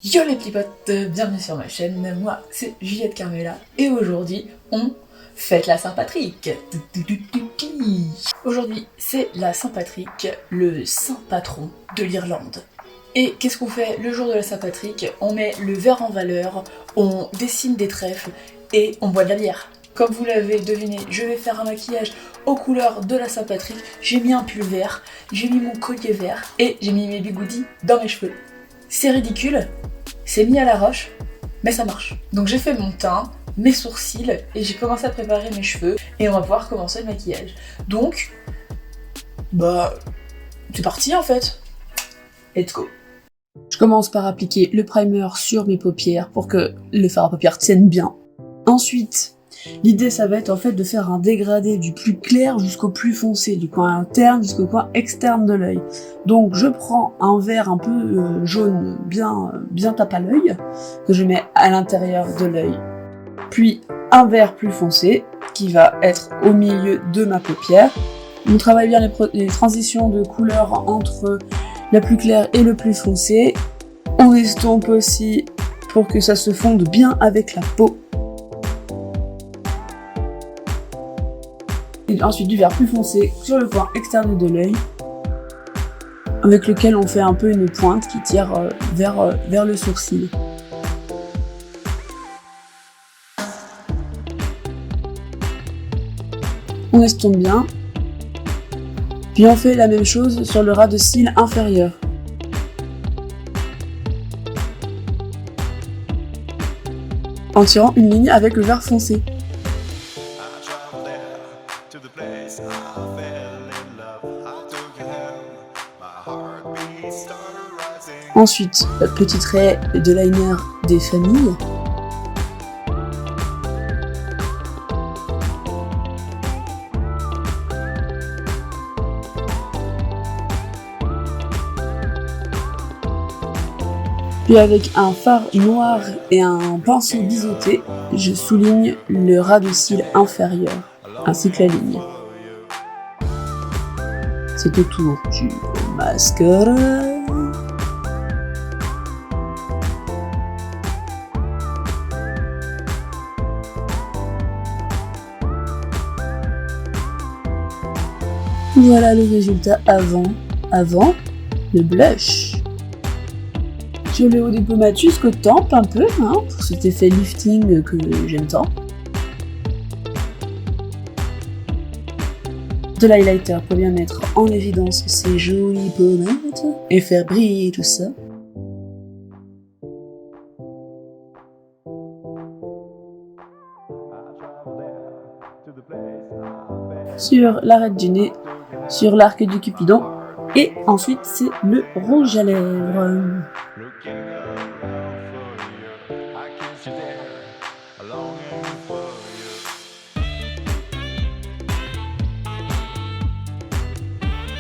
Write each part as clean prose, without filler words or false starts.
Yo les petits potes, bienvenue sur ma chaîne, moi c'est Juliette Carmela et aujourd'hui on fête la Saint-Patrick. Aujourd'hui c'est la Saint-Patrick, le saint patron de l'Irlande. Et qu'est-ce qu'on fait le jour de la Saint-Patrick? On met le verre en valeur, on dessine des trèfles et on boit de la bière. Comme vous l'avez deviné, je vais faire un maquillage aux couleurs de la Saint-Patrick. J'ai mis un pull vert, j'ai mis mon collier vert et j'ai mis mes bigoudis dans mes cheveux. C'est ridicule, c'est mis à la roche, mais ça marche. Donc j'ai fait mon teint, mes sourcils et j'ai commencé à préparer mes cheveux et on va pouvoir commencer le maquillage. Donc, c'est parti en fait. Let's go. Je commence par appliquer le primer sur mes paupières pour que le fard à paupières tienne bien. Ensuite, l'idée ça va être en fait de faire un dégradé du plus clair jusqu'au plus foncé, du coin interne jusqu'au coin externe de l'œil. Donc je prends un vert un peu jaune bien tape à l'œil, que je mets à l'intérieur de l'œil. Puis un vert plus foncé, qui va être au milieu de ma paupière. On travaille bien les transitions de couleurs entre la plus claire et le plus foncé. On estompe aussi pour que ça se fonde bien avec la peau. Et ensuite du vert plus foncé sur le coin externe de l'œil, avec lequel on fait un peu une pointe qui tire vers le sourcil. On estompe bien, puis on fait la même chose sur le ras de cils inférieur. En tirant une ligne avec le vert foncé. Ensuite, petit trait de liner des familles. Puis avec un fard noir et un pinceau biseauté, je souligne le ras de cils inférieur, ainsi que la ligne. C'est au tour du mascara. Voilà le résultat avant le blush. Sur le haut des pommettes jusqu'aux tempes un peu, pour cet effet lifting que j'aime tant. De l'highlighter pour bien mettre en évidence ces jolies pommettes et faire briller tout ça. Sur l'arête du nez, sur l'arc du cupidon, et ensuite c'est le rouge à lèvres.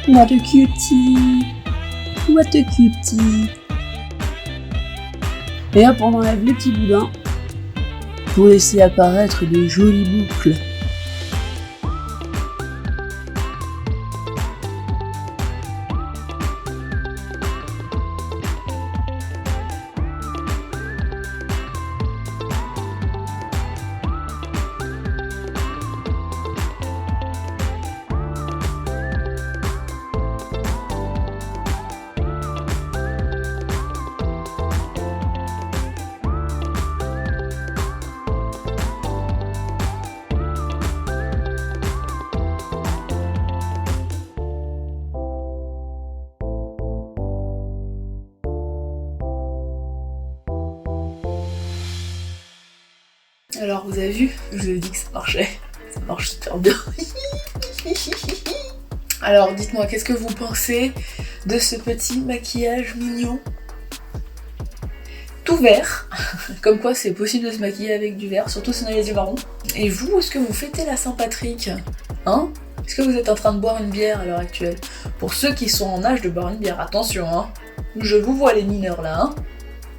What a cutie! What a cutie! Et hop, on enlève les petits boudins pour laisser apparaître de jolies boucles. Alors vous avez vu, je vous ai dit que ça marchait, ça marche super bien. Alors dites-moi, qu'est-ce que vous pensez de ce petit maquillage mignon? Tout vert, comme quoi c'est possible de se maquiller avec du vert, surtout si on a les yeux marrons. Et vous, est-ce que vous fêtez la Saint-Patrick? Est-ce que vous êtes en train de boire une bière à l'heure actuelle? Pour ceux qui sont en âge de boire une bière, attention, je vous vois les mineurs là,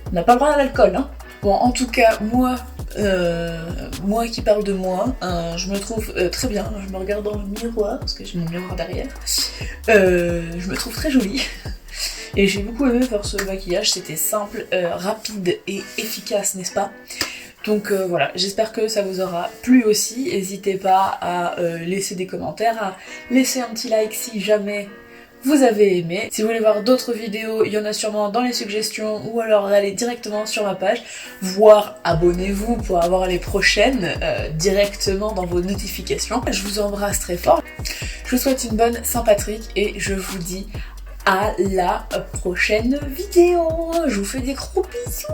on n'a pas le droit à l'alcool. Bon, en tout cas, moi qui parle de moi, je me trouve très bien. Je me regarde dans le miroir, parce que j'ai mon miroir derrière. Je me trouve très jolie. Et j'ai beaucoup aimé faire ce maquillage, c'était simple, rapide et efficace, n'est-ce pas? Donc voilà, j'espère que ça vous aura plu aussi. N'hésitez pas à laisser des commentaires, à laisser un petit like si jamais vous avez aimé. Si vous voulez voir d'autres vidéos, il y en a sûrement dans les suggestions, ou alors allez directement sur ma page, voire abonnez-vous pour avoir les prochaines directement dans vos notifications. Je vous embrasse très fort, je vous souhaite une bonne Saint-Patrick et je vous dis à la prochaine vidéo. Je vous fais des gros bisous.